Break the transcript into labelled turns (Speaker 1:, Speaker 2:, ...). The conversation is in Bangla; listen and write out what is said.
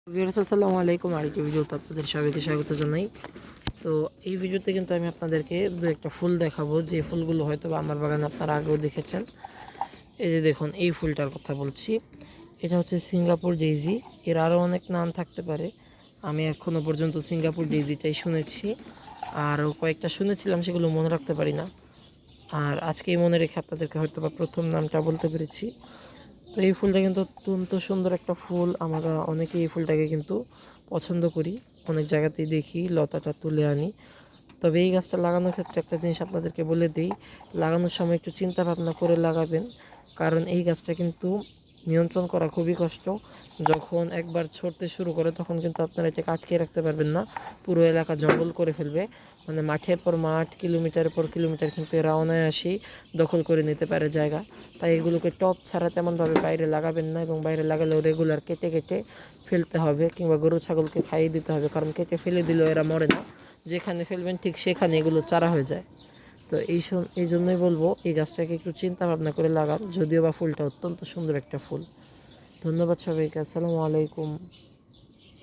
Speaker 1: ভিউয়ার্স আসসালামু আলাইকুম। আরেকটি ভিডিওতে আপনাদের সবাইকে স্বাগত জানাই। তো এই ভিডিওতে কিন্তু আমি আপনাদেরকে দু একটা ফুল দেখাবো, যে ফুলগুলো হয়তো আমার বাগানে আপনারা আগেও দেখেছেন। এই যে দেখুন, এই ফুলটার কথা বলছি। এটা হচ্ছে সিঙ্গাপুর ডেইজি। এর আরও অনেক নাম থাকতে পারে, আমি এখনও পর্যন্ত সিঙ্গাপুর ডেইজিটাই শুনেছি। আরও কয়েকটা শুনেছিলাম, সেগুলো মনে রাখতে পারি না। আর আজকেই মনে রেখে আপনাদেরকে হয়তো বা প্রথম নামটা বলতে পেরেছি। তো এই ফুলটা কিন্তু অত্যন্ত সুন্দর একটা ফুল। আমরা অনেকেই এই ফুলটাকে কিন্তু পছন্দ করি, অনেক জায়গাতেই দেখি, লতাটা তুলে আনি। তবে এই গাছটা লাগানোর ক্ষেত্রে একটা জিনিস আপনাদেরকে বলে দিই, লাগানোর সময় একটু চিন্তা ভাবনা করে লাগাবেন, কারণ এই গাছটা কিন্তু নিয়ন্ত্রণ করা খুবই কষ্ট। যখন একবার ছড়তে শুরু করে তখন কিন্তু আপনারা এটাকে আটকে রাখতে পারবেন না, পুরো এলাকা জঙ্গল করে ফেলবে। মানে মাঠের পর মাঠ, কিলোমিটারের পর কিলোমিটার কিন্তু এরা অনায়াসেই দখল করে নিতে পারে জায়গা। তাই এগুলোকে টব ছাড়া তেমনভাবে বাইরে লাগাবেন না, এবং বাইরে লাগালেও রেগুলার কেটে কেটে ফেলতে হবে, কিংবা গরু ছাগলকে খাইয়ে দিতে হবে, কারণ কেটে ফেলে দিলেও এরা মরে না। যেখানে ফেলবেন ঠিক সেখানে এগুলো চারা হয়ে যায়। তো এই জন্যই বলবো, এই গাছটাকে একটু চিন্তা ভাবনা করে লাগান, যদিও বা ফুলটা অত্যন্ত সুন্দর একটা ফুল। ধন্যবাদ সবাইকে। আসসালামু আলাইকুম।